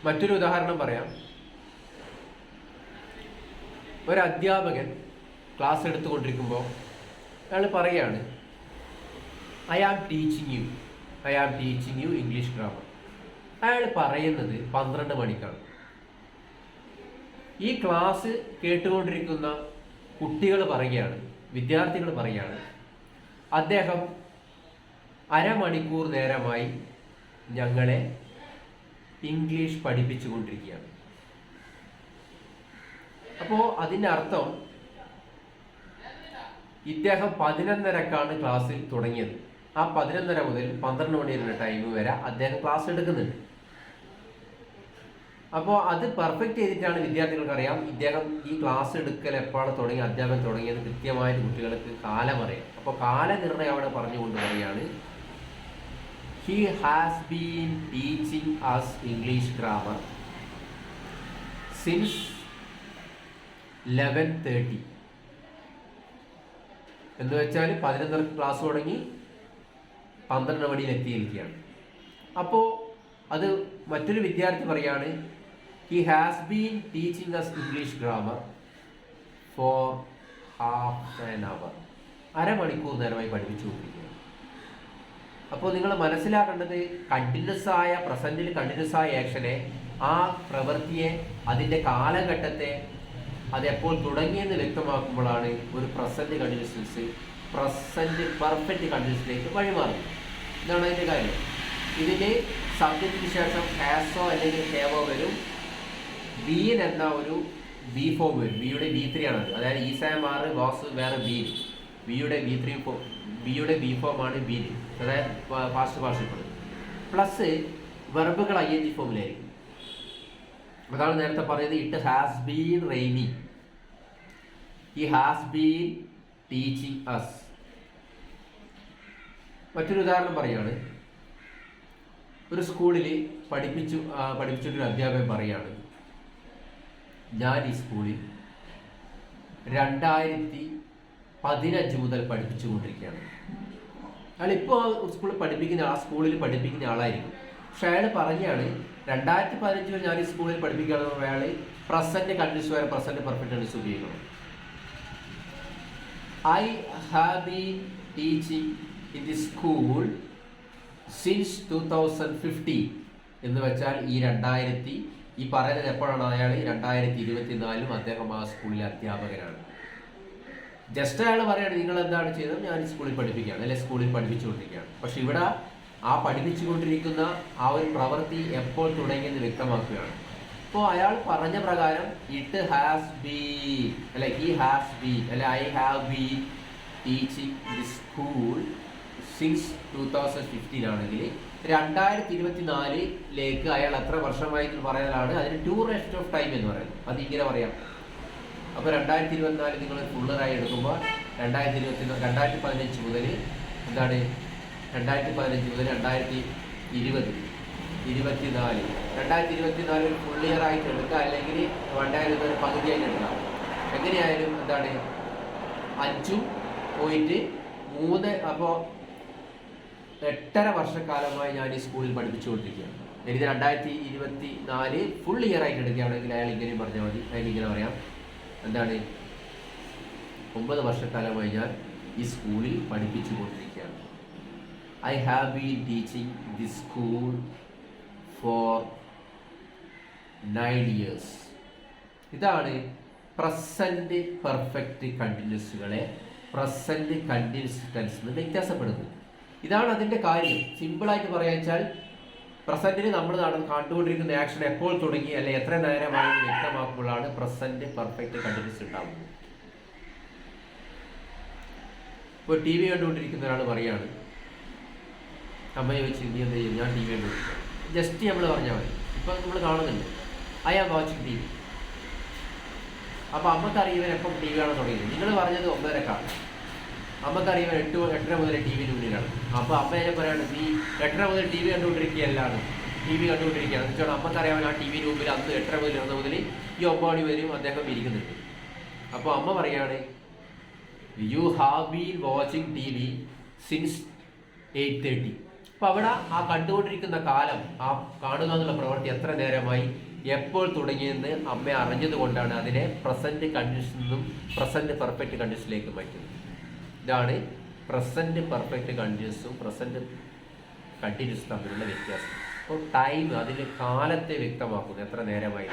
മറ്റൊരു ഉദാഹരണം പറയാം. ഒരു അധ്യാപകൻ ക്ലാസ് എടുത്തുകൊണ്ടിരിക്കുമ്പോൾ അയാൾ പറയുകയാണ്, I am teaching you English grammar. അയാൾ പറയുന്നത് 12 മണിക്കാണ്. ഈ ക്ലാസ് കേട്ടുകൊണ്ടിരിക്കുന്ന വിദ്യാർത്ഥികൾ പറയുകയാണ്, അദ്ദേഹം അരമണിക്കൂർ നേരമായി ഞങ്ങളെ ഇംഗ്ലീഷ് പഠിപ്പിച്ചുകൊണ്ടിരിക്കുകയാണ്. അപ്പോൾ അതിൻ്റെ അർത്ഥം ഇദ്ദേഹം 11:30ക്കാണ് ക്ലാസ്സിൽ തുടങ്ങിയത്. ആ 11:30 മുതൽ 12 മണി വരെ ടൈം വരെ അദ്ദേഹം ക്ലാസ് എടുക്കുന്നുണ്ട്. അപ്പോൾ അത് പെർഫെക്റ്റ് ചെയ്തിട്ടാണ് വിദ്യാർത്ഥികൾക്ക് അറിയാം ഇദ്ദേഹം ഈ ക്ലാസ് എടുക്കൽ എപ്പോഴാണ് അധ്യാപനം തുടങ്ങിയത് കൃത്യമായിട്ട് കുട്ടികൾക്ക് കാലം അറിയാം. അപ്പോൾ കാലനിർണ്ണയം അവിടെ പറഞ്ഞുകൊണ്ട് പറയുകയാണ്, he has been teaching us English grammar since 11:30. എന്ന് വെച്ചാൽ 11:30 ക്ലാസ് തുടങ്ങി 12 മണിയിൽ എത്തിയിരിക്കുകയാണ്. അപ്പോൾ അത് മറ്റൊരു വിദ്യാർത്ഥി പറയാണ്, he has been teaching us English grammar for half an hour. അരമണിക്കൂർ നേരമായി പഠിപ്പിച്ചുകൊണ്ടിരിക്കുകയാണ്. അപ്പോൾ നിങ്ങൾ മനസ്സിലാക്കേണ്ടത് പ്രസന്റിൽ കണ്ടിന്യൂസ് ആയ ആക്ഷനെ, ആ പ്രവൃത്തിയെ, അതിൻ്റെ കാലഘട്ടത്തെ, അതെപ്പോൾ തുടങ്ങിയെന്ന് വ്യക്തമാക്കുമ്പോഴാണ് ഒരു പ്രസന്റ് കണ്ടിന്യൂസ് പ്രസന്റ് പെർഫെക്റ്റ് കണ്ടിന്യൂസിലേക്ക് വഴിമാറുന്നത്. ഇതാണ് അതിൻ്റെ കാര്യം. ഇതിന് സബ്ജക്റ്റിന് ശേഷം ഹാസോ അല്ലെങ്കിൽ ഹേവോ വരും. ബീൻ എന്ന ഒരു ബി ഫോം വരും. ബിയുടെ B3 ആണത്. അതായത് ഈസാമാർ വാസ് വേറെ ബീൻ. ബിയുടെ ബി ഫോമാണ് ബീൻ, അതായത് പാസ്റ്റ് പാർട്ടിസിപ്പിൾ. പ്ലസ് വെർബുകൾ ING ഫോമിലായിരിക്കും. അതാണ് നേരത്തെ പറയുന്നത്, it has been raining, he has been teaching us. മറ്റൊരു ഉദാഹരണം പറയാണ്, ഒരു സ്കൂളിൽ പഠിപ്പിച്ചിട്ടൊരു അധ്യാപകൻ പറയാണ്, ഞാൻ ഈ സ്കൂളിൽ 2015 മുതൽ പഠിപ്പിച്ചുകൊണ്ടിരിക്കുകയാണ്. അയാൾ ഇപ്പോൾ സ്കൂളിൽ പഠിപ്പിക്കുന്ന ആളായിരിക്കും. പക്ഷെ അയാൾ പറഞ്ഞാണ് 2015 വരെ ഞാൻ ഈ സ്കൂളിൽ പഠിപ്പിക്കുകയാണെന്ന്. അയാൾ പ്രസന്റ് കണ്ടിന്യൂസ് വരെ പ്രസന്റ് പെർഫെക്റ്റ് കണ്ടിന്യൂസ് ഉപയോഗിക്കണം. I have been teaching in the school since 2015 എന്ന് വെച്ചാൽ ഈ പറയുന്നത് എപ്പോഴാണ്? അയാൾ 2024 അദ്ദേഹം ആ സ്കൂളിലെ അധ്യാപകനാണ്. ജസ്റ്റ് അയാൾ പറയാണ്, നിങ്ങൾ എന്താണ് ചെയ്തത്? ഞാൻ ഈ സ്കൂളിൽ പഠിപ്പിക്കുകയാണ്, അല്ലെങ്കിൽ സ്കൂളിൽ പഠിപ്പിച്ചുകൊണ്ടിരിക്കുകയാണ്. പക്ഷെ ഇവിടെ ആ പഠിപ്പിച്ചുകൊണ്ടിരിക്കുന്ന ആ ഒരു പ്രവൃത്തി എപ്പോൾ തുടങ്ങിയെന്ന് വ്യക്തമാക്കുകയാണ്. അപ്പോൾ അയാൾ പറഞ്ഞ പ്രകാരം ഇറ്റ് ഹാസ് ബീൻ, അല്ലെ ഹി ഹാസ് ബീൻ, അല്ലെ I have been teaching the school since 2015 ആണെങ്കിൽ 2024 അയാൾ എത്ര വർഷമായി എന്ന് പറയുന്നതാണ് അതിന് ഡ്യൂറേഷൻ ഓഫ് ടൈം എന്ന് പറയുന്നത്. അതിങ്ങനെ പറയാം. അപ്പോൾ 2024 നിങ്ങൾ ഫുള്ളറായി എടുക്കുമ്പോൾ 2015 മുതൽ എന്താണ് 2015 മുതൽ 2020 2024 ഒരു ഫുൾ ഇയർ ആയിട്ട് എടുക്കുക, അല്ലെങ്കിൽ 2020 പകുതിയായിട്ട് എടുക്കാം. എങ്ങനെയായാലും എന്താണ് 5.3, അപ്പോൾ 8.5 വർഷക്കാലമായി ഞാൻ ഈ സ്കൂളിൽ പഠിപ്പിച്ചുകൊണ്ടിരിക്കുകയാണ്. എനിക്ക് 2024 ഫുൾ ഇയർ ആയിട്ട് എടുക്കുകയാണെങ്കിൽ അയാൾ ഇങ്ങനെയും പറഞ്ഞാൽ മതി. അതിലിങ്ങനെ പറയാം, എന്താണ് 9 വർഷക്കാലമായി ഞാൻ ഈ സ്കൂളിൽ പഠിപ്പിച്ചുകൊണ്ടിരിക്കുകയാണ്. I have been teaching the school for 9 years. ഇതാണ് പ്രസന്റ് പെർഫെക്റ്റ് കണ്ടിന്യൂസുകളെ പ്രസന്റ് കണ്ടിന്യൂസ് ടെൻസ് നിന്ന് വ്യത്യാസപ്പെടുന്നത്. ഇതാണ് അതിൻ്റെ കാര്യം. സിമ്പിളായിട്ട് പറയാൻ വെച്ചാൽ പ്രസന്റിന് നമ്മൾ കണ്ടുകൊണ്ടിരിക്കുന്ന ആക്ഷൻ എപ്പോൾ തുടങ്ങി, അല്ലെങ്കിൽ എത്ര നേരമായി വ്യക്തമാക്കുമ്പോഴാണ് പ്രസന്റ് പെർഫെക്റ്റ് കണ്ടിന്യൂസ് ഉണ്ടാകുന്നത്. ഇപ്പോൾ TV കണ്ടുകൊണ്ടിരിക്കുന്ന ഒരാൾ പറയാണ്, അമ്മയെ വെച്ച് നീ എന്ത് ചെയ്യും? ഞാൻ TV കണ്ടുകൊണ്ടിരിക്കും. ജസ്റ്റ് നമ്മൾ പറഞ്ഞാൽ മതി. ഇപ്പം നമ്മൾ കാണുന്നുണ്ട്, ഐ ആം വാച്ചിങ് TV. അപ്പോൾ അമ്മക്കറിയവൻ എപ്പം TV കാണാൻ തുടങ്ങിയത്? നിങ്ങൾ പറഞ്ഞത് 9:30ക്കാണ്. അമ്മക്കറിയവൻ 8:30 മുതൽ TV മുന്നിലാണ്. അപ്പോൾ അമ്മ എന്നെ പറയാണ്, നീ 8:30 മുതൽ TV കണ്ടുകൊണ്ടിരിക്കുകയല്ലാണ്, TV കണ്ടുകൊണ്ടിരിക്കുകയാണ് എന്ന് വെച്ചാൽ അമ്മക്കറിയാൻ ആ TV മുമ്പിൽ അന്ന് 8:30 മുതൽ 9 മുതൽ ഈ 9 മണി വരെയും അദ്ദേഹം ഇരിക്കുന്നുണ്ട്. അപ്പോൾ അമ്മ പറയാണ്, you have been watching TV since 8:30. അപ്പോൾ അവിടെ ആ കണ്ടുകൊണ്ടിരിക്കുന്ന കാലം, ആ കാണുക എന്നുള്ള പ്രവൃത്തി എത്ര നേരമായി, എപ്പോൾ തുടങ്ങിയെന്ന് അമ്മ അറിഞ്ഞത് കൊണ്ടാണ് അതിനെ പ്രസന്റ് കണ്ടീഷനിൽ നിന്നും പ്രസന്റ് പെർഫെക്റ്റ് കണ്ടീഷനിലേക്ക് മാറ്റുന്നത്. ഇതാണ് പ്രസന്റ് പെർഫെക്റ്റ് കണ്ടിന്യൂസും പ്രസന്റ് കണ്ടിന്യൂസും തമ്മിലുള്ള വ്യത്യാസം. അപ്പോൾ ടൈം, അതിൻ്റെ കാലത്തെ വ്യക്തമാക്കുന്നു, എത്ര നേരമായി.